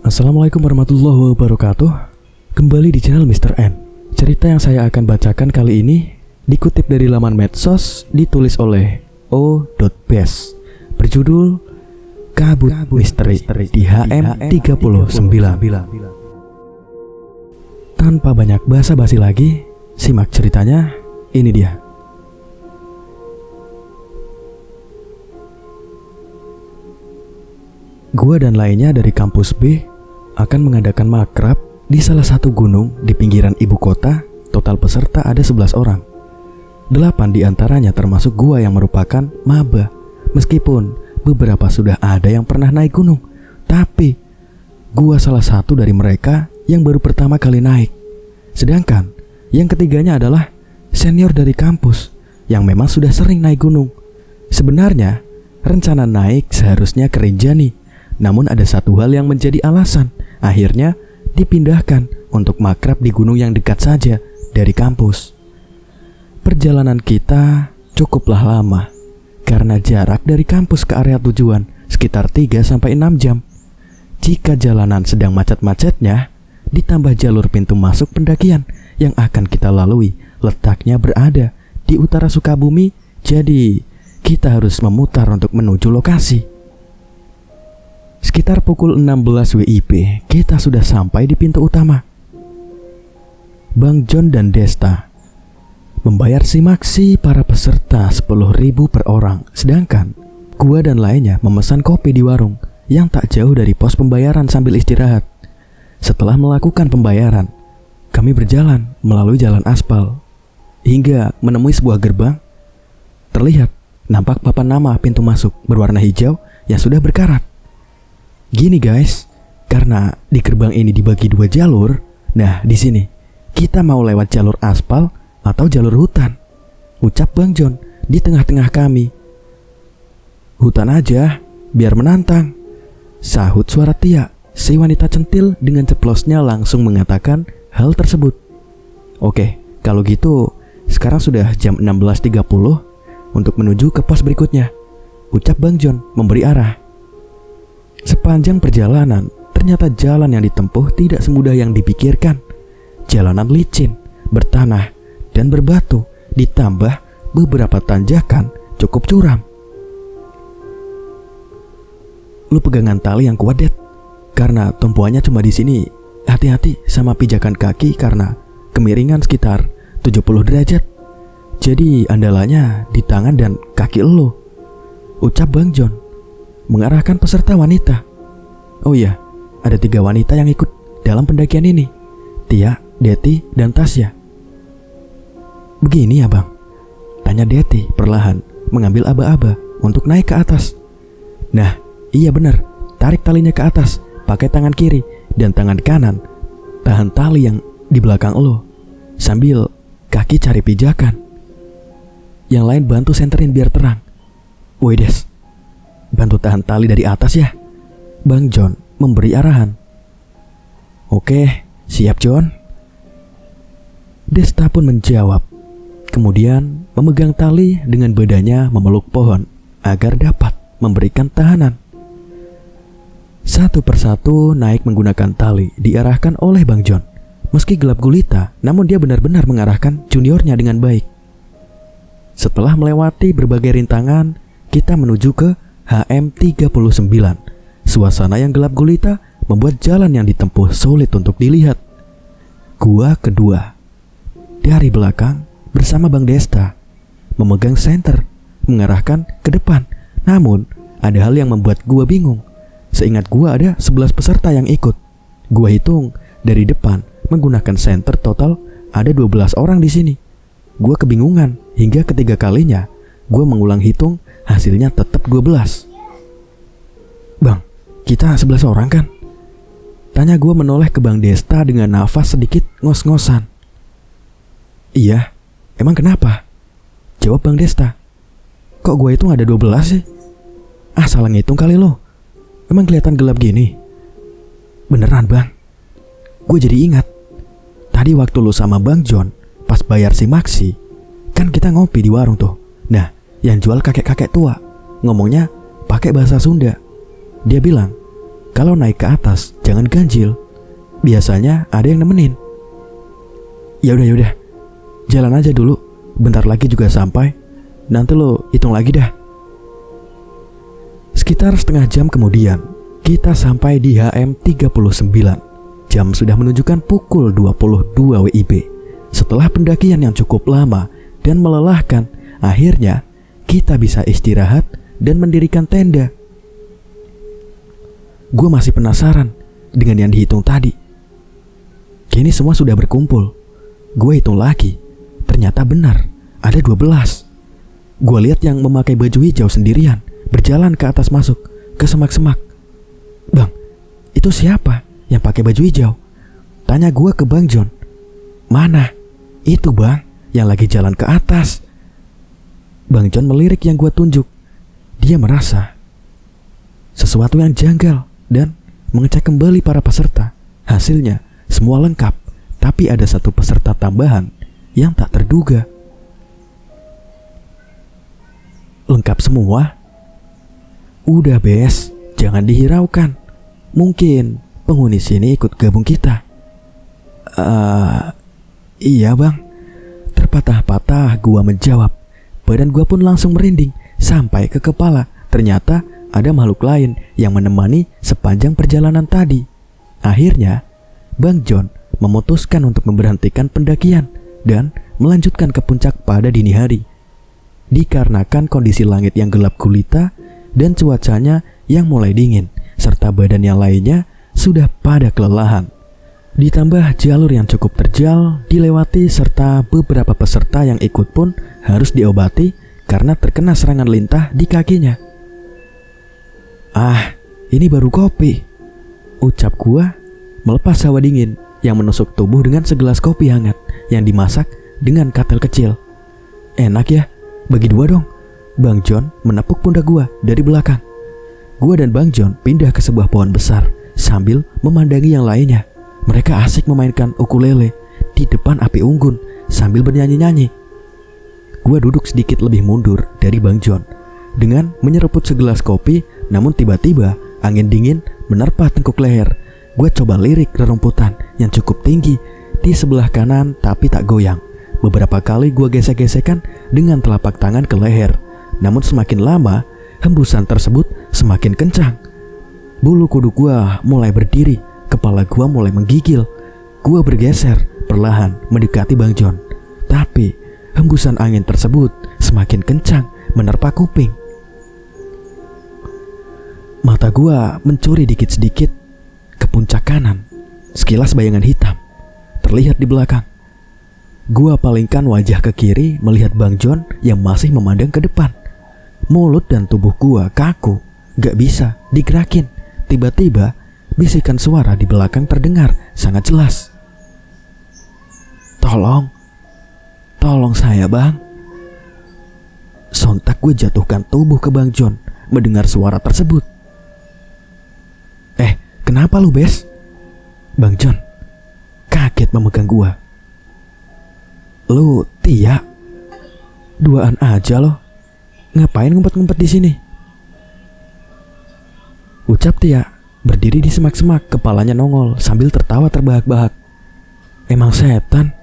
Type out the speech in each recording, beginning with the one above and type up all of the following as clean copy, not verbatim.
Assalamualaikum warahmatullahi wabarakatuh. Kembali di channel Mr. N. Cerita yang saya akan bacakan kali ini dikutip dari laman medsos, ditulis oleh o.bes, berjudul Kabut Misteri di HM39. Tanpa banyak basa-basi lagi, simak ceritanya. Ini dia. Gua dan lainnya dari kampus B akan mengadakan makrab di salah satu gunung di pinggiran ibu kota. Total peserta ada 11 orang. 8 diantaranya termasuk gua yang merupakan maba. Meskipun beberapa sudah ada yang pernah naik gunung, tapi gua salah satu dari mereka yang baru pertama kali naik. Sedangkan yang ketiganya adalah senior dari kampus yang memang sudah sering naik gunung. Sebenarnya rencana naik seharusnya ke Rinjani, namun ada satu hal yang menjadi alasan. Akhirnya dipindahkan untuk makrab di gunung yang dekat saja dari kampus. Perjalanan kita cukuplah lama karena jarak dari kampus ke area tujuan sekitar 3-6 jam. Jika jalanan sedang macet-macetnya, ditambah jalur pintu masuk pendakian yang akan kita lalui letaknya berada di utara Sukabumi, jadi kita harus memutar untuk menuju lokasi. Sekitar pukul 16 WIB, kita sudah sampai di pintu utama. Bang John dan Desta membayar simaksi para peserta 10.000 per orang. Sedangkan gua dan lainnya memesan kopi di warung yang tak jauh dari pos pembayaran sambil istirahat. Setelah melakukan pembayaran, kami berjalan melalui jalan aspal hingga menemui sebuah gerbang. Terlihat nampak papan nama pintu masuk berwarna hijau yang sudah berkarat. Gini guys, karena di gerbang ini dibagi 2 jalur. Nah, di sini kita mau lewat jalur aspal atau jalur hutan, ucap Bang John di tengah-tengah kami. Hutan aja, biar menantang, sahut suara Tia, si wanita centil dengan ceplosnya langsung mengatakan hal tersebut. Oke, kalau gitu sekarang sudah jam 16.30 untuk menuju ke pos berikutnya, ucap Bang John memberi arah. Sepanjang perjalanan, ternyata jalan yang ditempuh tidak semudah yang dipikirkan. Jalanan licin, bertanah, dan berbatu, ditambah beberapa tanjakan cukup curam. Lu pegangan tali yang kuat, Det, karena tumpuannya cuma di sini. Hati-hati sama pijakan kaki karena kemiringan sekitar 70 derajat. Jadi andalannya di tangan dan kaki lu, ucap Bang John mengarahkan peserta wanita. Oh iya, ada 3 wanita yang ikut dalam pendakian ini, Tia, Deti, dan Tasya. Begini ya bang, tanya Deti perlahan mengambil aba-aba untuk naik ke atas. Nah, iya benar, tarik talinya ke atas pakai tangan kiri dan tangan kanan tahan tali yang di belakang lo, sambil kaki cari pijakan. Yang lain bantu senterin biar terang. Woi Des, bantu tahan tali dari atas ya, Bang John memberi arahan. Oke, siap John. Desta pun menjawab, kemudian memegang tali dengan badannya memeluk pohon agar dapat memberikan tahanan. Satu persatu naik menggunakan tali diarahkan oleh Bang John. Meski gelap gulita, namun dia benar-benar mengarahkan juniornya dengan baik. Setelah melewati berbagai rintangan, kita menuju ke HM39. Suasana yang gelap gulita membuat jalan yang ditempuh sulit untuk dilihat. Gua kedua dari belakang bersama Bang Desta memegang senter mengarahkan ke depan. Namun ada hal yang membuat gua bingung. Seingat gua ada 11 peserta yang ikut. Gua hitung dari depan menggunakan senter, total ada 12 orang di sini. Gua kebingungan hingga ketiga kalinya gua mengulang hitung, hasilnya tetap 12. Bang, kita 11 orang kan? Tanya gue menoleh ke Bang Desta dengan nafas sedikit ngos-ngosan. Iya, emang kenapa? Jawab Bang Desta. Kok gue hitung ada 12 sih? Ah, salah ngitung kali lo. Emang kelihatan gelap gini? Beneran bang, gue jadi ingat. Tadi waktu lo sama Bang John pas bayar simaksi, kan kita ngopi di warung tuh. Nah, yang jual kakek-kakek tua ngomongnya pakai bahasa Sunda. Dia bilang kalau naik ke atas jangan ganjil. Biasanya ada yang nemenin. Yaudah, jalan aja dulu. Bentar lagi juga sampai. Nanti lo hitung lagi dah. Sekitar setengah jam kemudian, kita sampai di HM 39. Jam sudah menunjukkan pukul 22 WIB. Setelah pendakian yang cukup lama dan melelahkan, akhirnya kita bisa istirahat dan mendirikan tenda. Gue masih penasaran dengan yang dihitung tadi. Kini semua sudah berkumpul. Gue hitung lagi. Ternyata benar, ada 12. Gue lihat yang memakai baju hijau sendirian berjalan ke atas masuk ke semak-semak. Bang, itu siapa yang pakai baju hijau? Tanya gue ke Bang John. Mana? Itu bang, yang lagi jalan ke atas. Bang John melirik yang gue tunjuk. Dia merasa sesuatu yang janggal dan mengecek kembali para peserta. Hasilnya semua lengkap, tapi ada satu peserta tambahan yang tak terduga. Lengkap semua? Udah bes, jangan dihiraukan. Mungkin penghuni sini ikut gabung kita. Iya bang. Terpatah-patah gua menjawab. Badan gua pun langsung merinding sampai ke kepala. Ternyata ada makhluk lain yang menemani sepanjang perjalanan tadi. Akhirnya Bang John memutuskan untuk memberhentikan pendakian dan melanjutkan ke puncak pada dini hari. Dikarenakan kondisi langit yang gelap gulita dan cuacanya yang mulai dingin, serta badan yang lainnya sudah pada kelelahan. Ditambah jalur yang cukup terjal dilewati serta beberapa peserta yang ikut pun harus diobati karena terkena serangan lintah di kakinya. Ini baru kopi, ucap gua melepas hawa dingin yang menusuk tubuh dengan segelas kopi hangat yang dimasak dengan katel kecil. Enak ya, bagi dua dong. Bang John menepuk pundak gua dari belakang. Gua dan Bang John pindah ke sebuah pohon besar sambil memandangi yang lainnya. Mereka asik memainkan ukulele di depan api unggun sambil bernyanyi-nyanyi. Gua duduk sedikit lebih mundur dari Bang John dengan menyeruput segelas kopi, namun tiba-tiba angin dingin menerpa tengkuk leher. Gua coba lirik rerumputan yang cukup tinggi di sebelah kanan tapi tak goyang. Beberapa kali gua gesek-gesekan dengan telapak tangan ke leher. Namun semakin lama, hembusan tersebut semakin kencang. Bulu kuduk gua mulai berdiri, kepala gua mulai menggigil. Gua bergeser perlahan mendekati Bang John. Tapi hembusan angin tersebut semakin kencang menerpa kuping. Mata gua mencuri dikit-sedikit ke puncak kanan. Sekilas bayangan hitam terlihat di belakang. Gua palingkan wajah ke kiri melihat Bang John yang masih memandang ke depan. Mulut dan tubuh gua kaku, gak bisa digerakin. Tiba-tiba bisikan suara di belakang terdengar sangat jelas. Tolong saya bang. Sontak gue jatuhkan tubuh ke Bang John mendengar suara tersebut. Kenapa lu bes? Bang John kaget memegang gua. Lu Tia, duaan aja lo. Ngapain ngumpet-ngumpet di sini? Ucap Tia berdiri di semak-semak, kepalanya nongol sambil tertawa terbahak-bahak. Emang setan.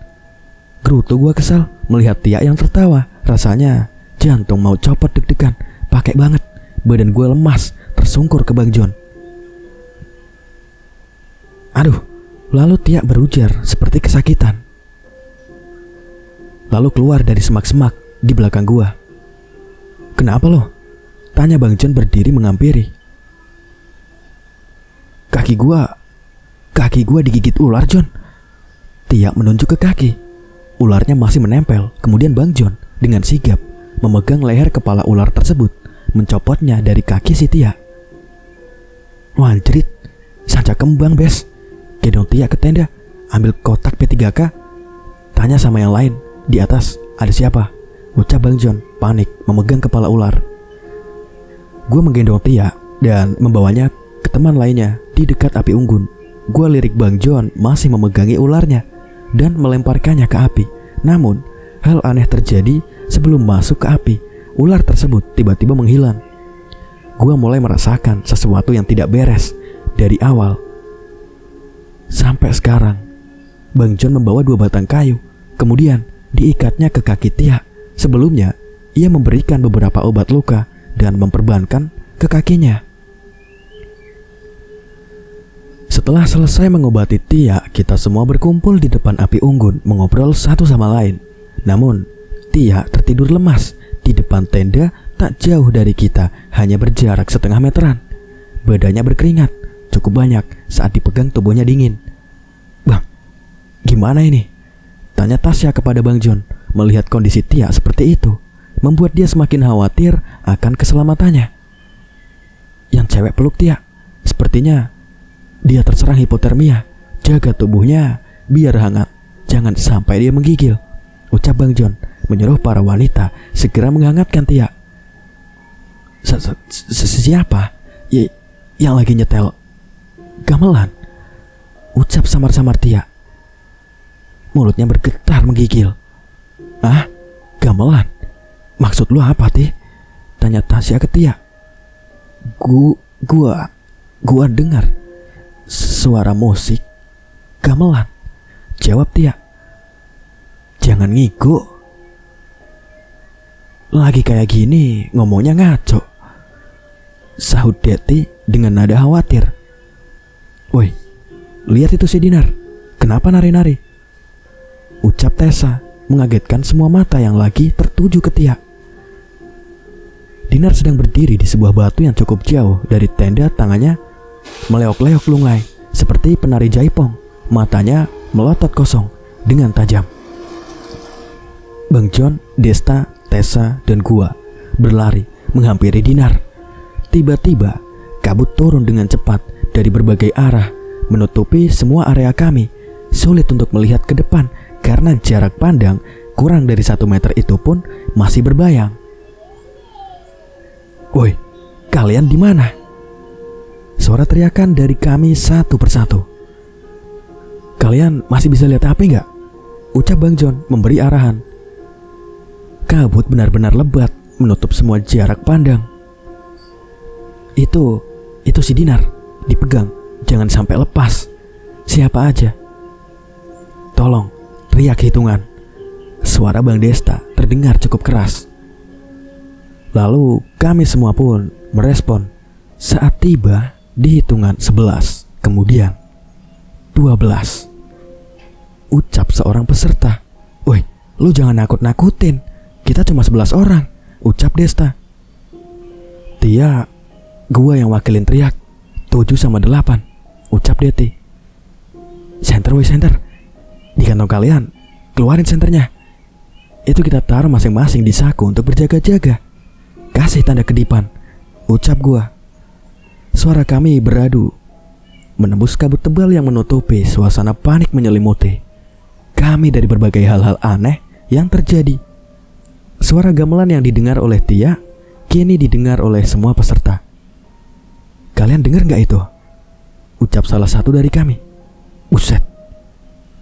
Gerutu gua kesal melihat Tia yang tertawa. Rasanya jantung mau copot deg-degan. Pakai banget. Badan gua lemas tersungkur ke Bang John. Aduh, lalu Tia berujar seperti kesakitan. Lalu keluar dari semak-semak di belakang gua. Kenapa lo? Tanya Bang John berdiri mengampiri. Kaki gua digigit ular, John. Tia menunjuk ke kaki. Ularnya masih menempel. Kemudian Bang John dengan sigap memegang leher kepala ular tersebut, mencopotnya dari kaki si Tia. Wanjrit, sanca kembang bes. Gendong Tia ke tenda, ambil kotak P3K. Tanya sama yang lain, di atas ada siapa? Ucap Bang John panik memegang kepala ular. Gue menggendong Tia dan membawanya ke teman lainnya di dekat api unggun. Gue lirik Bang John masih memegangi ularnya dan melemparkannya ke api. Namun hal aneh terjadi sebelum masuk ke api. Ular tersebut tiba-tiba menghilang. Gue mulai merasakan sesuatu yang tidak beres. dari awal. Sampai sekarang, Bang John membawa 2 batang kayu, kemudian diikatnya ke kaki Tia. Sebelumnya, ia memberikan beberapa obat luka dan memperbankan ke kakinya. Setelah selesai mengobati Tia, kita semua berkumpul di depan api unggun mengobrol satu sama lain. Namun, Tia tertidur lemas di depan tenda tak jauh dari kita, hanya berjarak setengah meteran. Badannya berkeringat cukup banyak saat dipegang, tubuhnya dingin. "Bang, gimana ini?" tanya Tasya kepada Bang John. Melihat kondisi Tia seperti itu membuat dia semakin khawatir akan keselamatannya. Yang cewek peluk Tia, sepertinya dia terserang hipotermia. Jaga tubuhnya biar hangat, jangan sampai dia menggigil, ucap Bang John menyuruh para wanita segera menghangatkan Tia. Siapa? Yang lagi nyetel gamelan, ucap samar-samar Tia. Mulutnya bergetar menggigil. "Ah, gamelan? Maksud lu apa, Ti?" tanya Tasya ke Tia. Gua dengar suara musik gamelan, jawab Tia. "Jangan ngigo. Lagi kayak gini ngomongnya ngaco," sahut Deti dengan nada khawatir. "Woi, lihat itu si Dinar, kenapa nari-nari?" ucap Tessa, mengagetkan semua mata yang lagi tertuju ke Tia. Dinar sedang berdiri di sebuah batu yang cukup jauh dari tenda, tangannya meleok-leok lunglai seperti penari jaipong, matanya melotot kosong dengan tajam. Bang John, Desta, Tessa, dan gua berlari menghampiri Dinar. Tiba-tiba kabut turun dengan cepat dari berbagai arah, menutupi semua area kami. Sulit untuk melihat ke depan karena jarak pandang kurang dari 1 meter itu pun masih berbayang. "Woi, kalian di mana?" Suara teriakan dari kami satu persatu. "Kalian masih bisa lihat api nggak?" ucap Bang John memberi arahan. Kabut benar-benar lebat menutup semua jarak pandang. Itu si Dinar, dipegang, jangan sampai lepas. Siapa aja? Tolong, teriak hitungan. Suara Bang Desta terdengar cukup keras. Lalu kami semua pun merespon saat tiba di hitungan 11, kemudian 12. Ucap seorang peserta. "Woi, lu jangan nakut-nakutin. Kita cuma 11 orang," ucap Desta. "Tia, gua yang wakilin teriak. 7 sama 8, ucap Deti. "Senter woi, senter. Di kantong kalian, keluarin senternya. Itu kita taruh masing-masing di saku untuk berjaga-jaga. Kasih tanda kedipan," ucap gua. Suara kami beradu menembus kabut tebal yang menutupi. Suasana panik menyelimuti kami dari berbagai hal-hal aneh yang terjadi. Suara gamelan yang didengar oleh Tia kini didengar oleh semua peserta. "Kalian dengar gak itu?" ucap salah satu dari kami. "Buset,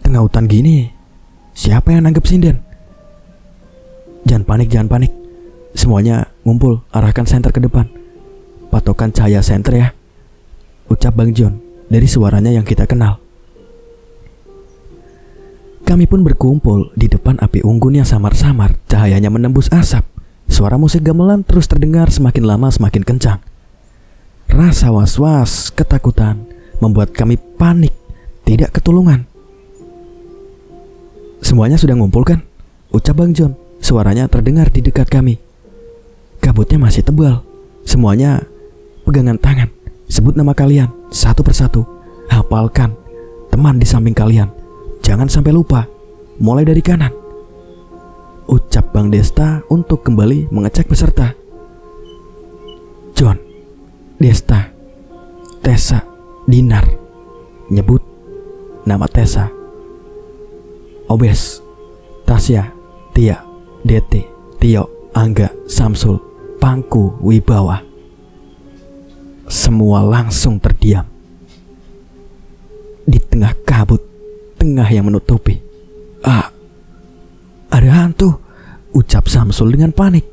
tengah hutan gini siapa yang nanggep sinden?" Jangan panik. Semuanya ngumpul, arahkan senter ke depan. Patokan cahaya senter ya," ucap Bang John dari suaranya yang kita kenal. Kami pun berkumpul di depan api unggun yang samar-samar, cahayanya menembus asap. Suara musik gamelan terus terdengar, semakin lama semakin kencang. Rasa was-was, ketakutan membuat kami panik, tidak ketulungan. "Semuanya sudah ngumpul kan?" ucap Bang John. Suaranya terdengar di dekat kami. Kabutnya masih tebal. Semuanya pegangan tangan. Sebut nama kalian satu persatu. Hafalkan teman di samping kalian. Jangan sampai lupa. Mulai dari kanan, ucap Bang Desta untuk kembali mengecek peserta. "John, Desta, Tessa, Dinar," nyebut nama Tessa. "Obes, Tasya, Tia, Dete, Tio, Angga, Samsul, Pangku, Wibawa." Semua langsung terdiam. Di tengah kabut, tengah yang menutupi. Ada hantu," ucap Samsul dengan panik.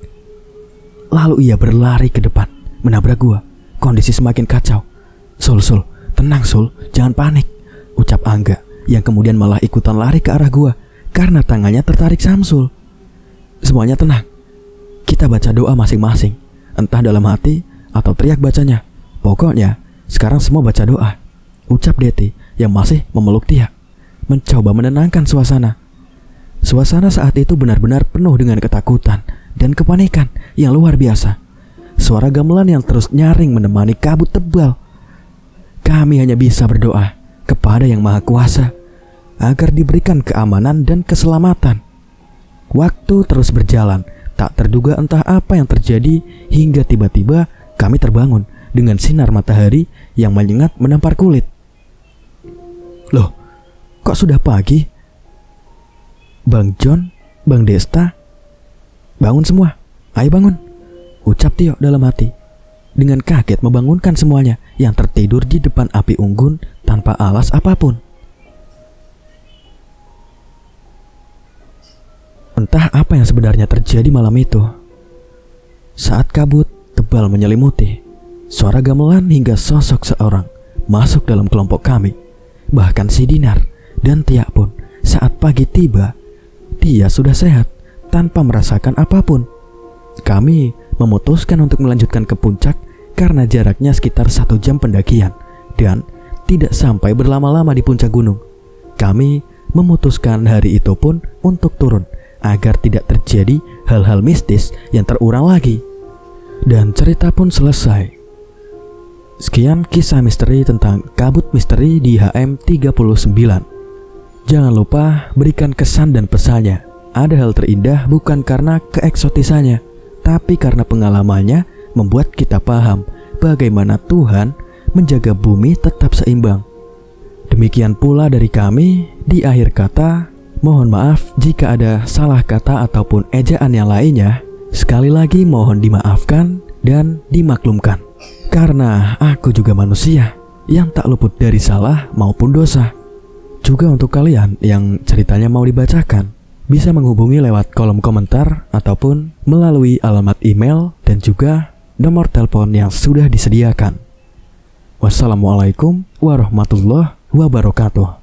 Lalu ia berlari ke depan, menabrak gua. Kondisi semakin kacau. Sul, "Tenang Sul, jangan panik," ucap Angga, yang kemudian malah ikutan lari ke arah gua karena tangannya tertarik Samsul. "Semuanya tenang. Kita baca doa masing-masing, entah dalam hati atau teriak bacanya. Pokoknya sekarang semua baca doa," ucap Deti yang masih memeluk Tia, mencoba menenangkan suasana. Suasana saat itu benar-benar penuh dengan ketakutan dan kepanikan yang luar biasa. Suara gamelan yang terus nyaring menemani kabut tebal. Kami hanya bisa berdoa kepada Yang Maha Kuasa agar diberikan keamanan dan keselamatan. Waktu terus berjalan, tak terduga entah apa yang terjadi hingga tiba-tiba kami terbangun dengan sinar matahari yang menyengat menampar kulit. "Loh, kok sudah pagi? Bang John, Bang Desta, bangun semua, ayo bangun," ucap Tio dalam hati, dengan kaget membangunkan semuanya yang tertidur di depan api unggun tanpa alas apapun. Entah apa yang sebenarnya terjadi malam itu. Saat kabut tebal menyelimuti, suara gamelan hingga sosok seorang masuk dalam kelompok kami. Bahkan si Dinar dan Tia pun saat pagi tiba, dia sudah sehat tanpa merasakan apapun. Kami memutuskan untuk melanjutkan ke puncak karena jaraknya sekitar 1 jam pendakian dan tidak sampai berlama-lama di puncak gunung. Kami memutuskan hari itu pun untuk turun agar tidak terjadi hal-hal mistis yang terulang lagi. Dan cerita pun selesai. Sekian kisah misteri tentang kabut misteri di HM39. Jangan lupa berikan kesan dan pesannya. Ada hal terindah bukan karena keeksotisannya, tapi karena pengalamannya membuat kita paham bagaimana Tuhan menjaga bumi tetap seimbang. Demikian pula dari kami. Di akhir kata, mohon maaf jika ada salah kata ataupun ejaan yang lainnya. Sekali lagi mohon dimaafkan dan dimaklumkan, karena aku juga manusia yang tak luput dari salah maupun dosa. Juga untuk kalian yang ceritanya mau dibacakan, bisa menghubungi lewat kolom komentar ataupun melalui alamat email dan juga nomor telepon yang sudah disediakan. Wassalamualaikum warahmatullahi wabarakatuh.